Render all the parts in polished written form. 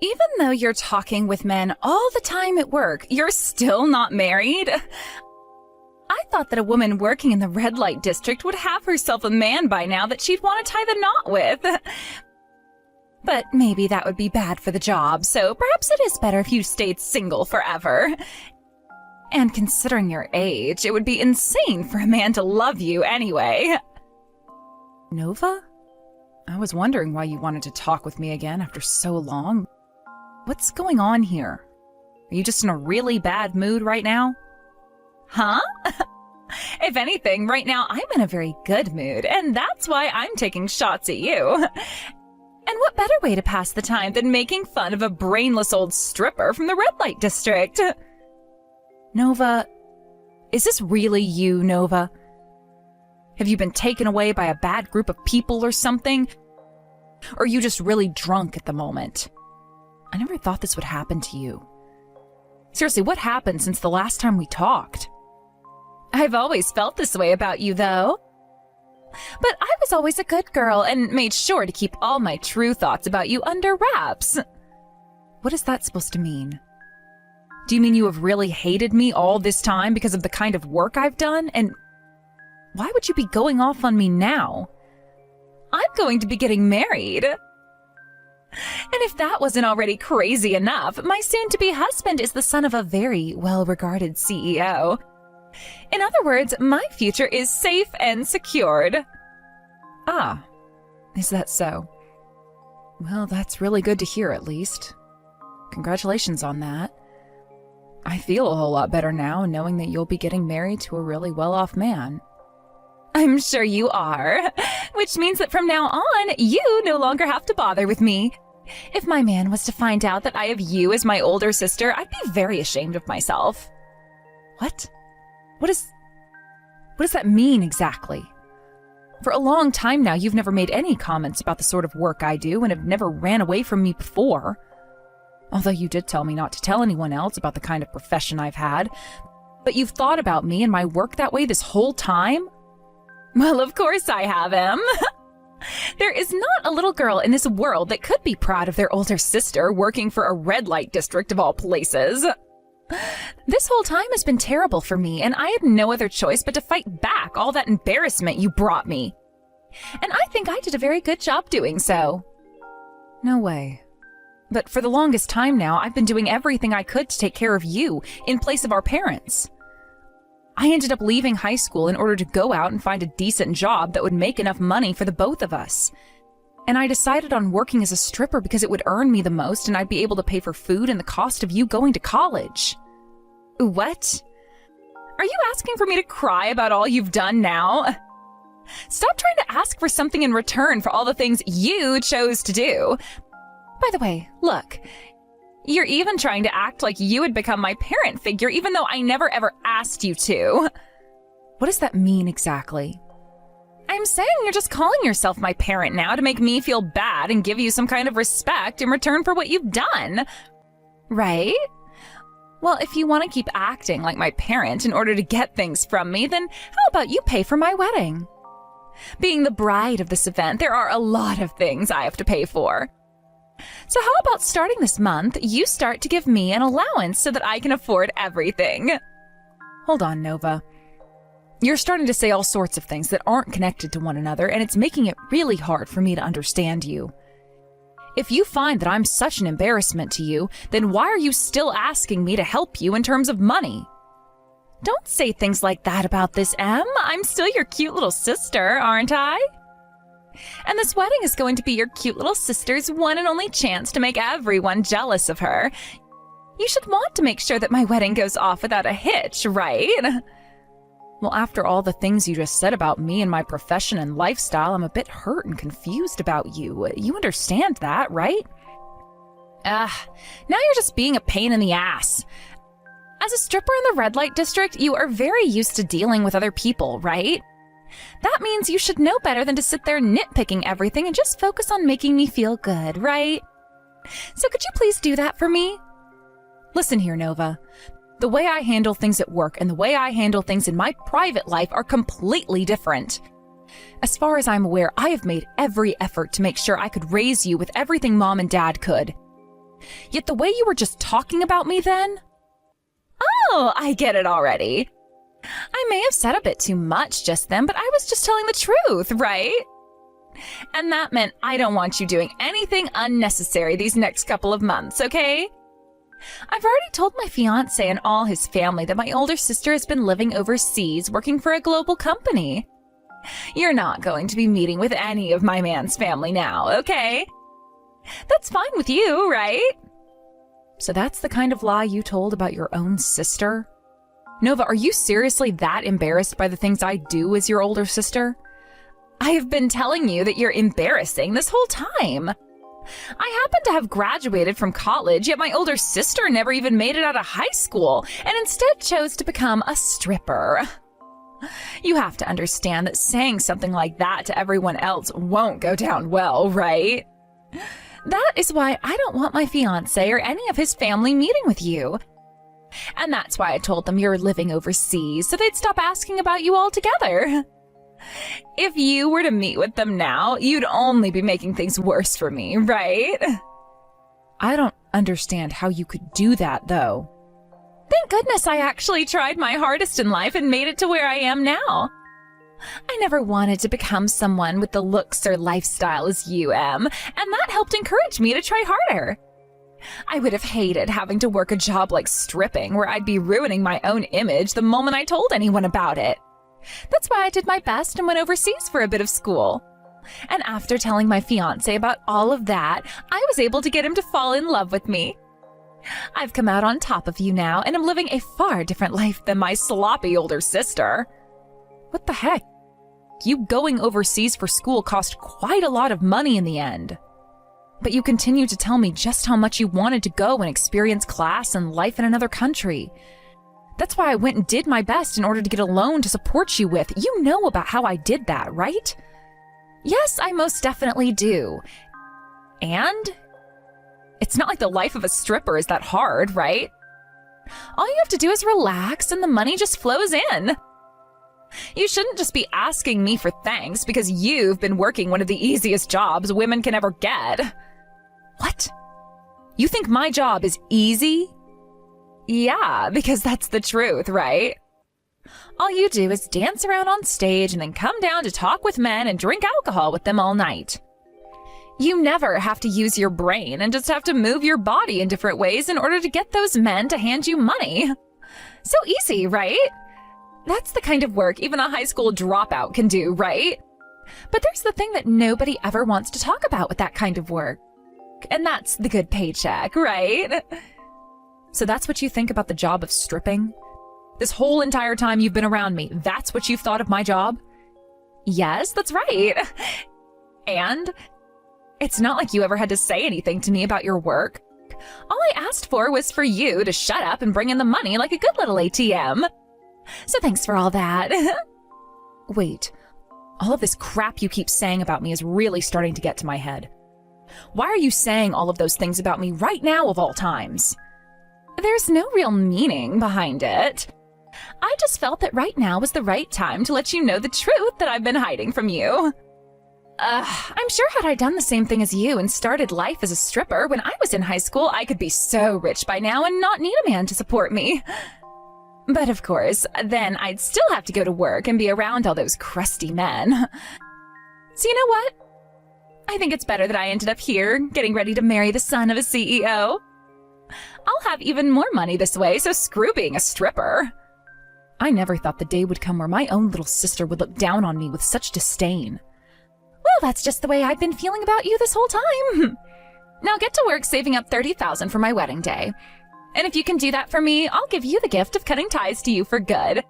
Even though you're talking with men all the time at work, you're still not married? I thought that a woman working in the red light district would have herself a man by now that she'd want to tie the knot with. But maybe that would be bad for the job, so perhaps it is better if you stayed single forever. And considering your age, it would be insane for a man to love you anyway. Nova? I was wondering why you wanted to talk with me again after so long. What's going on here? Are you just in a really bad mood right now? Huh? If anything, right now I'm in a very good mood, and that's why I'm taking shots at you. And what better way to pass the time than making fun of a brainless old stripper from the red light district? Nova, is this really you, Nova? Have you been taken away by a bad group of people or something? Or are you just really drunk at the moment? I never thought this would happen to you. Seriously, what happened since the last time we talked? I've always felt this way about you, though. But I was always a good girl and made sure to keep all my true thoughts about you under wraps. What is that supposed to mean? Do you mean you have really hated me all this time because of the kind of work I've done? And why would you be going off on me now? I'm going to be getting married. And if that wasn't already crazy enough, my soon-to-be husband is the son of a very well-regarded CEO. In other words, my future is safe and secured. Ah, is that so? Well, that's really good to hear, at least. Congratulations on that. I feel a whole lot better now knowing that you'll be getting married to a really well-off man. I'm sure you are, which means that from now on, you no longer have to bother with me. If my man was to find out that I have you as my older sister, I'd be very ashamed of myself. What? What does that mean exactly? For a long time now, you've never made any comments about the sort of work I do and have never ran away from me before. Although you did tell me not to tell anyone else about the kind of profession I've had. But you've thought about me and my work that way this whole time? Well, of course I have him. There is not a little girl in this world that could be proud of their older sister working for a red light district of all places. This whole time has been terrible for me, and I had no other choice but to fight back all that embarrassment you brought me. And I think I did a very good job doing so. No way. But for the longest time now, I've been doing everything I could to take care of you in place of our parents. I ended up leaving high school in order to go out and find a decent job that would make enough money for the both of us. And I decided on working as a stripper because it would earn me the most and I'd be able to pay for food and the cost of you going to college. What? Are you asking for me to cry about all you've done now? Stop trying to ask for something in return for all the things you chose to do. By the way, look, you're even trying to act like you had become my parent figure even though I never ever asked you to. What does that mean exactly? I'm saying you're just calling yourself my parent now to make me feel bad and give you some kind of respect in return for what you've done. Right? Well, if you want to keep acting like my parent in order to get things from me, then how about you pay for my wedding? Being the bride of this event, there are a lot of things I have to pay for. So how about starting this month, you start to give me an allowance so that I can afford everything? Hold on, Nova. You're starting to say all sorts of things that aren't connected to one another, and it's making it really hard for me to understand you. If you find that I'm such an embarrassment to you, then why are you still asking me to help you in terms of money? Don't say things like that about this, Em. I'm still your cute little sister, aren't I? And this wedding is going to be your cute little sister's one and only chance to make everyone jealous of her. You should want to make sure that my wedding goes off without a hitch, right? Well, after all the things you just said about me and my profession and lifestyle, I'm a bit hurt and confused about you. You understand that, right? Now you're just being a pain in the ass. As a stripper in the red light district, you are very used to dealing with other people, right? That means you should know better than to sit there nitpicking everything and just focus on making me feel good, right? So could you please do that for me? Listen here, Nova. The way I handle things at work and the way I handle things in my private life are completely different. As far as I'm aware, I have made every effort to make sure I could raise you with everything Mom and Dad could. Yet the way you were just talking about me then? Oh, I get it already. I may have said a bit too much just then, but I was just telling the truth, right? And that meant I don't want you doing anything unnecessary these next couple of months, okay? I've already told my fiancé and all his family that my older sister has been living overseas working for a global company. You're not going to be meeting with any of my man's family now, okay? That's fine with you, right? So that's the kind of lie you told about your own sister? Nova, are you seriously that embarrassed by the things I do as your older sister? I have been telling you that you're embarrassing this whole time. I happen to have graduated from college, yet my older sister never even made it out of high school and instead chose to become a stripper. You have to understand that saying something like that to everyone else won't go down well, right? That is why I don't want my fiancé or any of his family meeting with you. And that's why I told them you're living overseas, so they'd stop asking about you altogether. If you were to meet with them now, you'd only be making things worse for me, right? I don't understand how you could do that, though. Thank goodness I actually tried my hardest in life and made it to where I am now. I never wanted to become someone with the looks or lifestyle as you am, and that helped encourage me to try harder. I would have hated having to work a job like stripping, where I'd be ruining my own image the moment I told anyone about it. That's why I did my best and went overseas for a bit of school. And after telling my fiancé about all of that, I was able to get him to fall in love with me. I've come out on top of you now and am living a far different life than my sloppy older sister. What the heck? You going overseas for school cost quite a lot of money in the end. But you continue to tell me just how much you wanted to go and experience class and life in another country. That's why I went and did my best in order to get a loan to support you with. You know about how I did that, right? Yes, I most definitely do. And it's not like the life of a stripper is that hard, right? All you have to do is relax and the money just flows in. You shouldn't just be asking me for thanks because you've been working one of the easiest jobs women can ever get. What? You think my job is easy? Yeah, because that's the truth, right? All you do is dance around on stage and then come down to talk with men and drink alcohol with them all night. You never have to use your brain and just have to move your body in different ways in order to get those men to hand you money. So easy, right? That's the kind of work even a high school dropout can do, right? But there's the thing that nobody ever wants to talk about with that kind of work. And that's the good paycheck, right? So that's what you think about the job of stripping? This whole entire time you've been around me, that's what you've thought of my job? Yes, that's right. And it's not like you ever had to say anything to me about your work. All I asked for was for you to shut up and bring in the money like a good little ATM. So thanks for all that. Wait, all of this crap you keep saying about me is really starting to get to my head. Why are you saying all of those things about me right now of all times? There's no real meaning behind it. I just felt that right now was the right time to let you know the truth that I've been hiding from you. I'm sure had I done the same thing as you and started life as a stripper when I was in high school, I could be so rich by now and not need a man to support me. But of course, then I'd still have to go to work and be around all those crusty men. So you know what? I think it's better that I ended up here, getting ready to marry the son of a CEO. I'll have even more money this way, so screw being a stripper. I never thought the day would come where my own little sister would look down on me with such disdain. Well, that's just the way I've been feeling about you this whole time. Now get to work saving up $30,000 for my wedding day. And if you can do that for me, I'll give you the gift of cutting ties to you for good.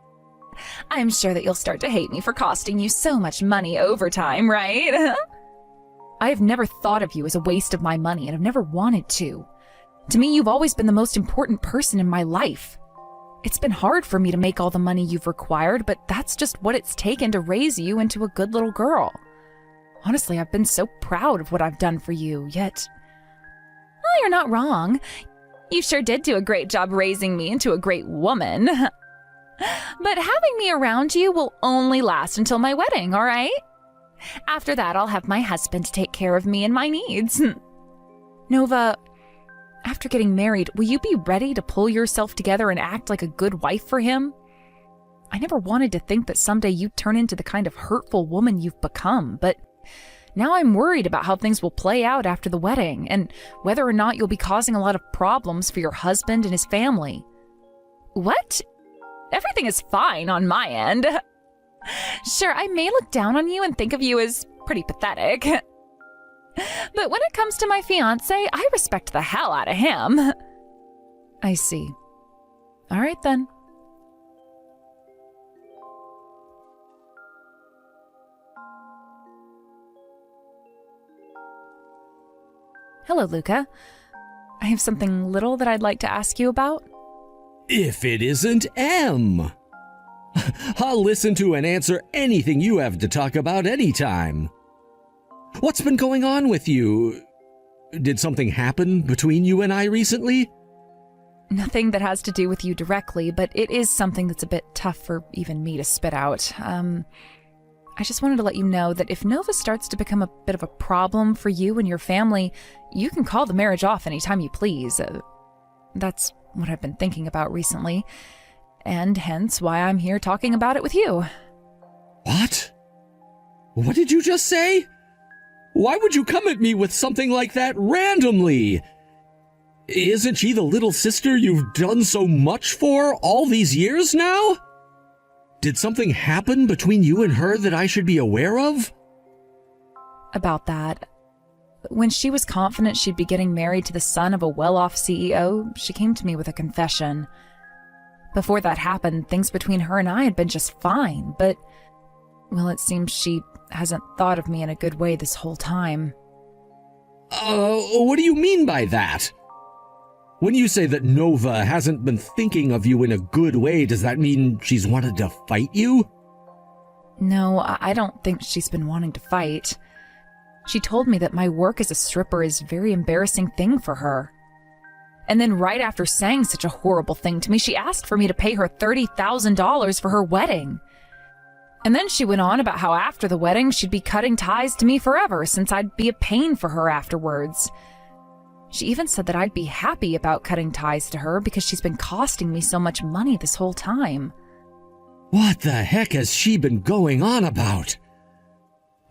I'm sure that you'll start to hate me for costing you so much money over time, right? I have never thought of you as a waste of my money and have never wanted to. To me, you've always been the most important person in my life. It's been hard for me to make all the money you've required, but that's just what it's taken to raise you into a good little girl. Honestly, I've been so proud of what I've done for you, yet... Well, you're not wrong. You sure did do a great job raising me into a great woman. But having me around you will only last until my wedding, all right? After that, I'll have my husband take care of me and my needs. Nova, After getting married, will you be ready to pull yourself together and act like a good wife for him? I never wanted to think that someday you'd turn into the kind of hurtful woman you've become, but now I'm worried about how things will play out after the wedding and whether or not you'll be causing a lot of problems for your husband and his family. What? Everything is fine on my end. Sure, I may look down on you and think of you as pretty pathetic. But when it comes to my fiancé, I respect the hell out of him. I see. All right then. Hello, Luca. I have something little that I'd like to ask you about. If it isn't M. I'll listen to and answer anything you have to talk about anytime. What's been going on with you? Did something happen between you and I recently? Nothing that has to do with you directly, but it is something that's a bit tough for even me to spit out. I just wanted to let you know that if Nova starts to become a bit of a problem for you and your family, you can call the marriage off anytime you please. That's what I've been thinking about recently, and hence why I'm here talking about it with you. What? What did you just say? Why would you come at me with something like that randomly? Isn't she the little sister you've done so much for all these years now? Did something happen between you and her that I should be aware of? About that, when she was confident she'd be getting married to the son of a well-off CEO, she came to me with a confession. Before that happened, things between her and I had been just fine, but, well, it seems she hasn't thought of me in a good way this whole time. What do you mean by that? When you say that Nova hasn't been thinking of you in a good way, does that mean she's wanted to fight you? No, I don't think she's been wanting to fight. She told me that my work as a stripper is a very embarrassing thing for her. And then right after saying such a horrible thing to me, she asked for me to pay her $30,000 for her wedding. And then she went on about how after the wedding, she'd be cutting ties to me forever since I'd be a pain for her afterwards. She even said that I'd be happy about cutting ties to her because she's been costing me so much money this whole time. What the heck has she been going on about?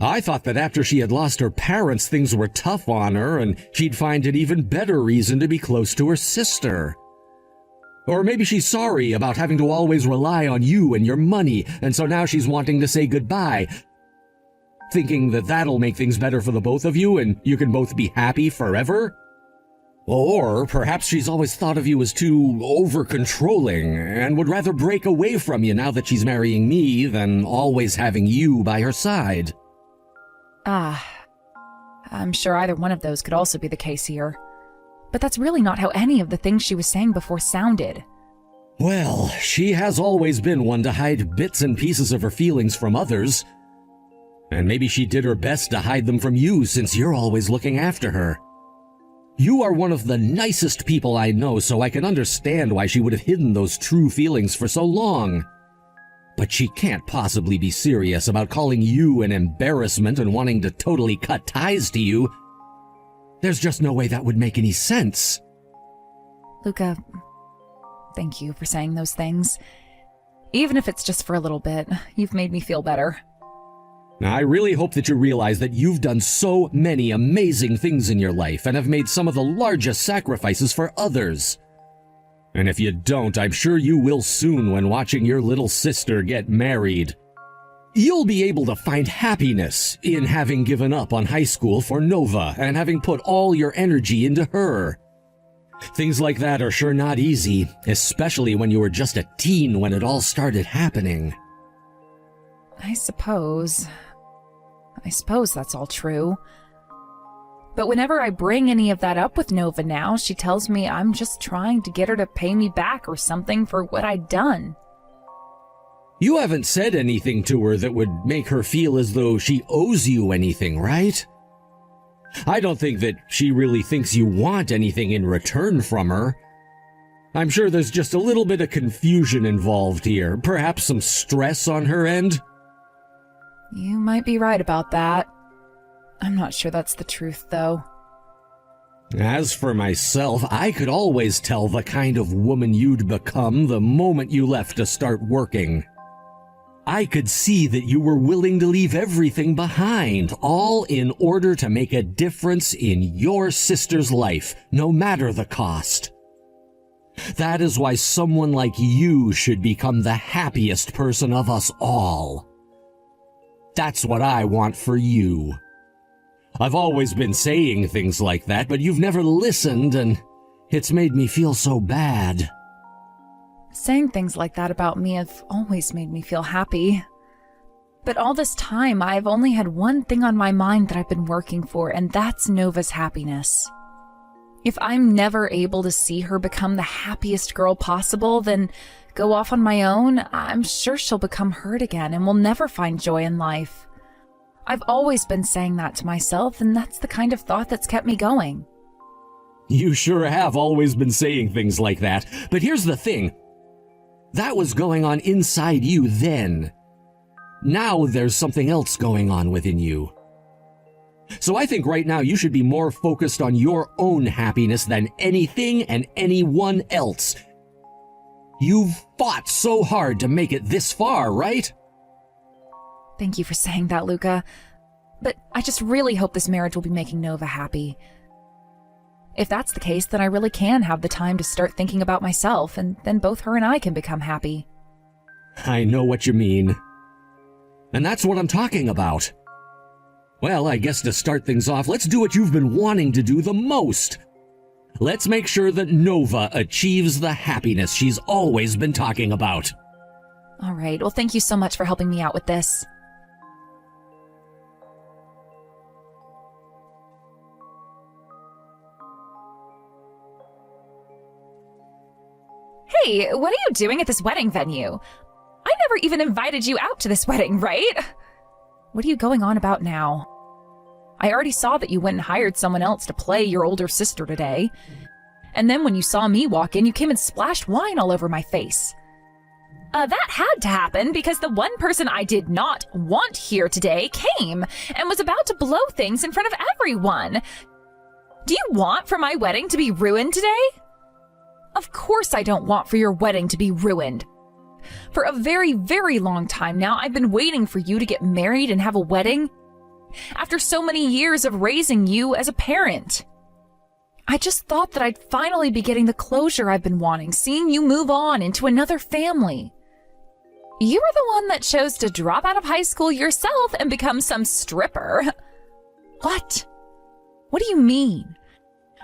I thought that after she had lost her parents, things were tough on her and she'd find an even better reason to be close to her sister. Or maybe she's sorry about having to always rely on you and your money, and so now she's wanting to say goodbye, thinking that that'll make things better for the both of you and you can both be happy forever? Or perhaps she's always thought of you as too over-controlling and would rather break away from you now that she's marrying me than always having you by her side. I'm sure either one of those could also be the case here. But that's really not how any of the things she was saying before sounded. Well, she has always been one to hide bits and pieces of her feelings from others. And maybe she did her best to hide them from you since you're always looking after her. You are one of the nicest people I know, so I can understand why she would have hidden those true feelings for so long. But she can't possibly be serious about calling you an embarrassment and wanting to totally cut ties to you. There's just no way that would make any sense. Luca, thank you for saying those things. Even if it's just for a little bit, you've made me feel better. I really hope that you realize that you've done so many amazing things in your life and have made some of the largest sacrifices for others. And if you don't, I'm sure you will soon when watching your little sister get married. You'll be able to find happiness in having given up on high school for Nova and having put all your energy into her. Things like that are sure not easy, especially when you were just a teen when it all started happening. I suppose that's all true. But whenever I bring any of that up with Nova now, she tells me I'm just trying to get her to pay me back or something for what I'd done. You haven't said anything to her that would make her feel as though she owes you anything, right? I don't think that she really thinks you want anything in return from her. I'm sure there's just a little bit of confusion involved here, perhaps some stress on her end. You might be right about that. I'm not sure that's the truth, though. As for myself, I could always tell the kind of woman you'd become the moment you left to start working. I could see that you were willing to leave everything behind, all in order to make a difference in your sister's life, no matter the cost. That is why someone like you should become the happiest person of us all. That's what I want for you. I've always been saying things like that, but you've never listened, and it's made me feel so bad. Saying things like that about me have always made me feel happy. But all this time, I've only had one thing on my mind that I've been working for, and that's Nova's happiness. If I'm never able to see her become the happiest girl possible, then go off on my own, I'm sure she'll become hurt again and will never find joy in life. I've always been saying that to myself, and that's the kind of thought that's kept me going. You sure have always been saying things like that, but here's the thing. That was going on inside you then. Now there's something else going on within you. So I think right now you should be more focused on your own happiness than anything and anyone else. You've fought so hard to make it this far, right? Thank you for saying that, Luca. But I just really hope this marriage will be making Nova happy. If that's the case, then I really can have the time to start thinking about myself, and then both her and I can become happy. I know what you mean. And that's what I'm talking about. Well, I guess to start things off, let's do what you've been wanting to do the most. Let's make sure that Nova achieves the happiness she's always been talking about. All right, well, thank you so much for helping me out with this. Hey, what are you doing at this wedding venue? I never even invited you out to this wedding, right? What are you going on about now? I already saw that you went and hired someone else to play your older sister today. And then when you saw me walk in, you came and splashed wine all over my face. That had to happen because the one person I did not want here today came and was about to blow things in front of everyone. Do you want for my wedding to be ruined today? Of course I don't want for your wedding to be ruined. For a very, very long time now, I've been waiting for you to get married and have a wedding. After so many years of raising you as a parent. I just thought that I'd finally be getting the closure I've been wanting, seeing you move on into another family. You were the one that chose to drop out of high school yourself and become some stripper. What? What do you mean?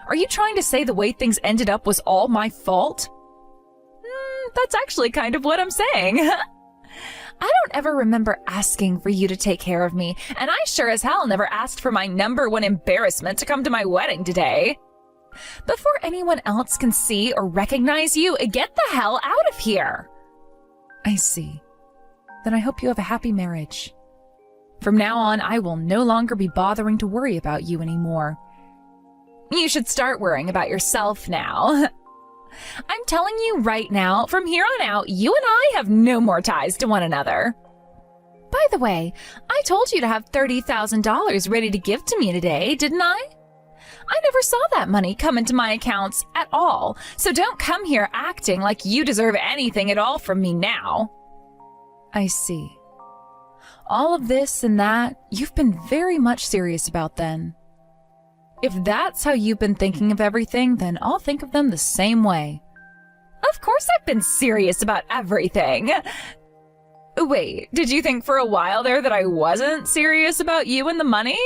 Are you trying to say the way things ended up was all my fault? That's actually kind of what I'm saying. I don't ever remember asking for you to take care of me, and I sure as hell never asked for my number one embarrassment to come to my wedding today. Before anyone else can see or recognize you, get the hell out of here. I see. Then I hope you have a happy marriage. From now on, I will no longer be bothering to worry about you anymore. You should start worrying about yourself now. I'm telling you right now, from here on out, you and I have no more ties to one another. By the way, I told you to have $30,000 ready to give to me today, didn't I? I never saw that money come into my accounts at all, so don't come here acting like you deserve anything at all from me now. I see. All of this and that, you've been very much serious about then. If that's how you've been thinking of everything, then I'll think of them the same way. Of course I've been serious about everything. Wait, did you think for a while there that I wasn't serious about you and the money?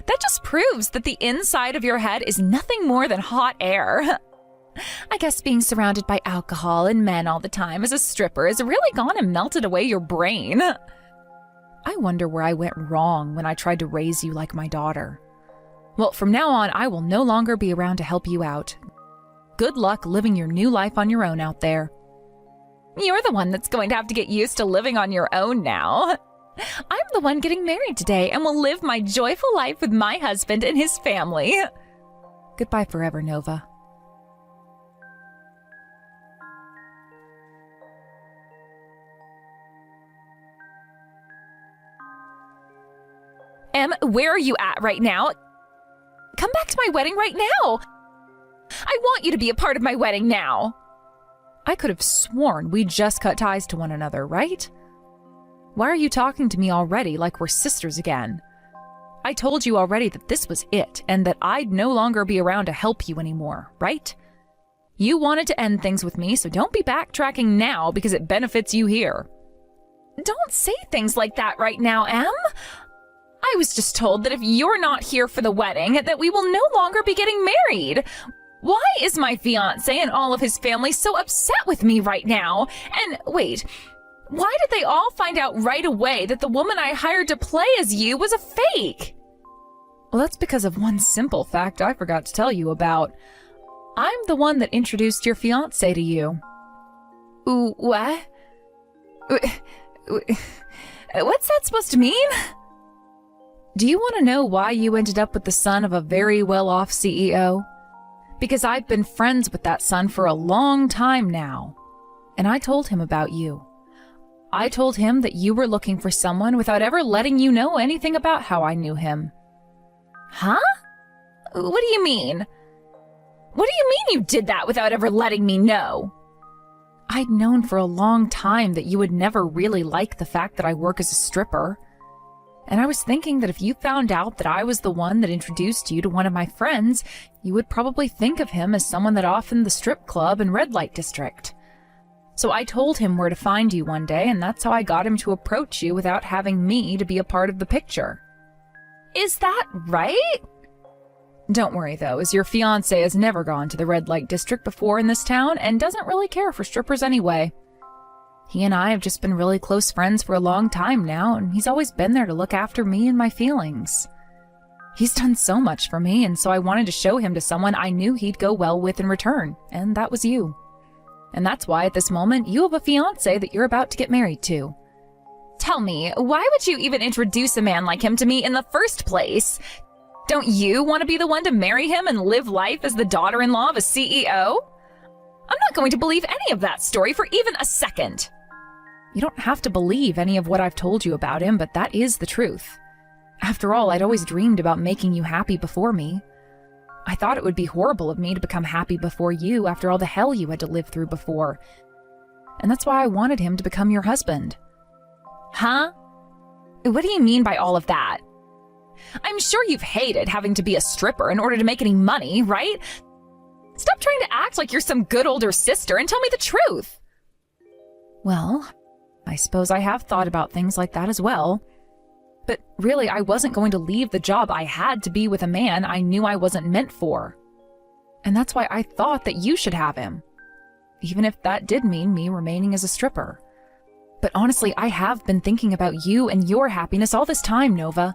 That just proves that the inside of your head is nothing more than hot air. I guess being surrounded by alcohol and men all the time as a stripper has really gone and melted away your brain. I wonder where I went wrong when I tried to raise you like my daughter. Well, from now on, I will no longer be around to help you out. Good luck living your new life on your own out there. You're the one that's going to have to get used to living on your own now. I'm the one getting married today and will live my joyful life with my husband and his family. Goodbye forever, Nova. Em, where are you at right now? Come back to my wedding right now. I want you to be a part of my wedding now. I could have sworn we just cut ties to one another, right? Why are you talking to me already like we're sisters again? I told you already that this was it, and that I'd no longer be around to help you anymore, right? You wanted to end things with me, so don't be backtracking now because it benefits you here. Don't say things like that right now, Em. I was just told that if you're not here for the wedding, that we will no longer be getting married. Why is my fiancé and all of his family so upset with me right now? And wait, why did they all find out right away that the woman I hired to play as you was a fake? Well, that's because of one simple fact I forgot to tell you about. I'm the one that introduced your fiancé to you. Ooh, what? What's that supposed to mean? Do you want to know why you ended up with the son of a very well-off CEO? Because I've been friends with that son for a long time now. And I told him about you. I told him that you were looking for someone without ever letting you know anything about how I knew him. Huh? What do you mean? What do you mean you did that without ever letting me know? I'd known for a long time that you would never really like the fact that I work as a stripper. And I was thinking that if you found out that I was the one that introduced you to one of my friends, you would probably think of him as someone that often the strip club and red light district. So I told him where to find you one day, and that's how I got him to approach you without having me to be a part of the picture. Is that right? Don't worry, though, as your fiancé has never gone to the red light district before in this town and doesn't really care for strippers anyway. He and I have just been really close friends for a long time now, and he's always been there to look after me and my feelings. He's done so much for me, and so I wanted to show him to someone I knew he'd go well with in return, and that was you. And that's why at this moment you have a fiancé that you're about to get married to. Tell me, why would you even introduce a man like him to me in the first place? Don't you want to be the one to marry him and live life as the daughter-in-law of a CEO? I'm not going to believe any of that story for even a second. You don't have to believe any of what I've told you about him, but that is the truth. After all, I'd always dreamed about making you happy before me. I thought it would be horrible of me to become happy before you after all the hell you had to live through before. And that's why I wanted him to become your husband. Huh? What do you mean by all of that? I'm sure you've hated having to be a stripper in order to make any money, right? Stop trying to act like you're some good older sister and tell me the truth. Well, I suppose I have thought about things like that as well. But really, I wasn't going to leave the job I had to be with a man I knew I wasn't meant for. And that's why I thought that you should have him. Even if that did mean me remaining as a stripper. But honestly, I have been thinking about you and your happiness all this time, Nova.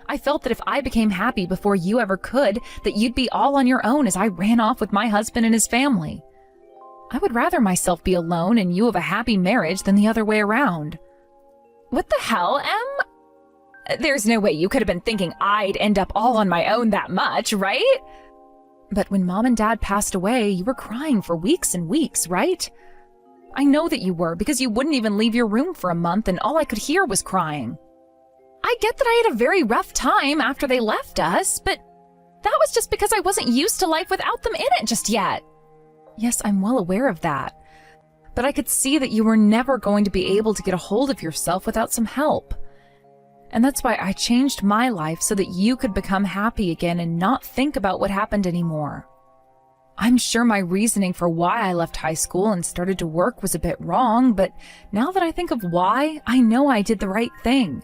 I felt that if I became happy before you ever could, that you'd be all on your own as I ran off with my husband and his family. I would rather myself be alone and you have a happy marriage than the other way around. What the hell, Em? There's no way you could have been thinking I'd end up all on my own that much, right? But when Mom and Dad passed away, you were crying for weeks and weeks, right? I know that you were, because you wouldn't even leave your room for a month and all I could hear was crying. I get that I had a very rough time after they left us, but that was just because I wasn't used to life without them in it just yet. Yes, I'm well aware of that. But I could see that you were never going to be able to get a hold of yourself without some help. And that's why I changed my life so that you could become happy again and not think about what happened anymore. I'm sure my reasoning for why I left high school and started to work was a bit wrong, but now that I think of why, I know I did the right thing.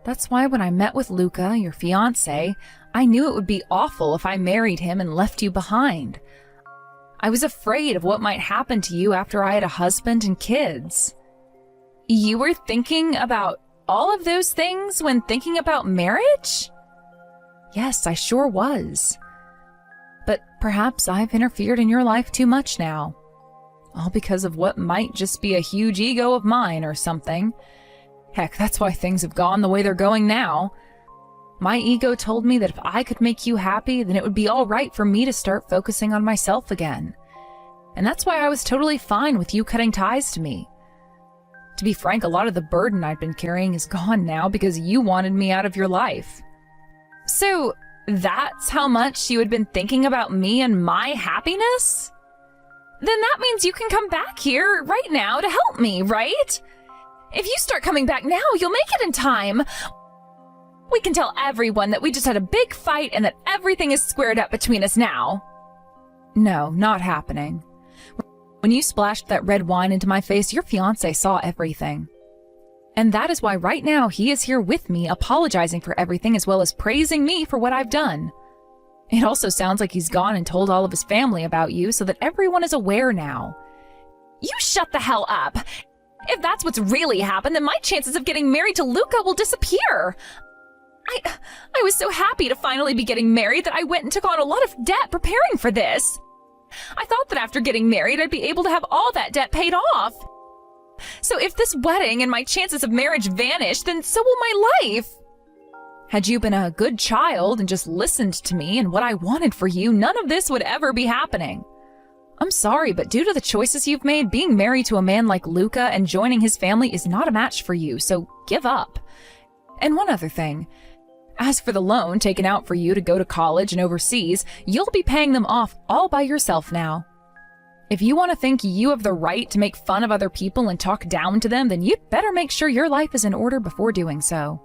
That's why when I met with Luca, your fiancé, I knew it would be awful if I married him and left you behind. I was afraid of what might happen to you after I had a husband and kids. You were thinking about all of those things when thinking about marriage? Yes, I sure was. But perhaps I've interfered in your life too much now. All because of what might just be a huge ego of mine or something. Heck, that's why things have gone the way they're going now. My ego told me that if I could make you happy, then it would be all right for me to start focusing on myself again. And that's why I was totally fine with you cutting ties to me. To be frank, a lot of the burden I'd been carrying is gone now because you wanted me out of your life. So, That's how much you had been thinking about me and my happiness? Then that means you can come back here right now to help me, right? If you start coming back now, you'll make it in time. We can tell everyone that we just had a big fight and that everything is squared up between us now. No, not happening. When you splashed that red wine into my face, your fiancé saw everything. And that is why right now he is here with me, apologizing for everything as well as praising me for what I've done. It also sounds like he's gone and told all of his family about you so that everyone is aware now. You shut the hell up! If that's what's really happened, then my chances of getting married to Luca will disappear. I was so happy to finally be getting married that I went and took on a lot of debt preparing for this. I thought that after getting married, I'd be able to have all that debt paid off. So if this wedding and my chances of marriage vanish, then so will my life. Had you been a good child and just listened to me and what I wanted for you, none of this would ever be happening. I'm sorry, but due to the choices you've made, being married to a man like Luca and joining his family is not a match for you, so give up. And one other thing. As for the loan taken out for you to go to college and overseas, you'll be paying them off all by yourself now. If you want to think you have the right to make fun of other people and talk down to them, then you'd better make sure your life is in order before doing so.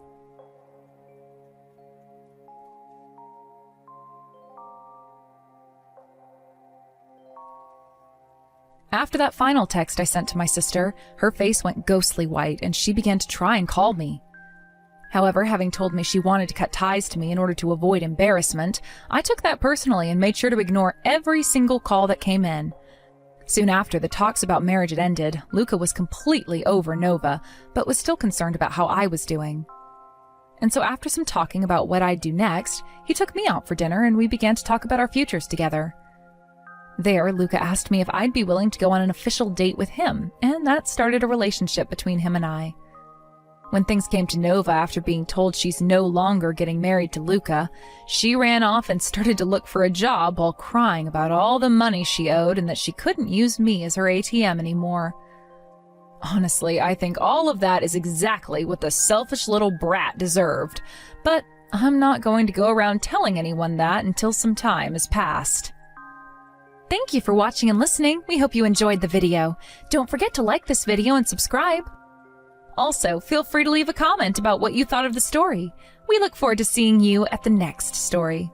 After that final text I sent to my sister, her face went ghostly white and she began to try and call me. However, having told me she wanted to cut ties to me in order to avoid embarrassment, I took that personally and made sure to ignore every single call that came in. Soon after the talks about marriage had ended, Luca was completely over Nova, but was still concerned about how I was doing. And so after some talking about what I'd do next, he took me out for dinner and we began to talk about our futures together. There, Luca asked me if I'd be willing to go on an official date with him, and that started a relationship between him and I. When things came to Nova after being told she's no longer getting married to Luca, she ran off and started to look for a job while crying about all the money she owed and that she couldn't use me as her ATM anymore. Honestly, I think all of that is exactly what the selfish little brat deserved, but I'm not going to go around telling anyone that until some time has passed. Thank you for watching and listening. We hope you enjoyed the video. Don't forget to like this video and subscribe. Also, feel free to leave a comment about what you thought of the story. We look forward to seeing you at the next story.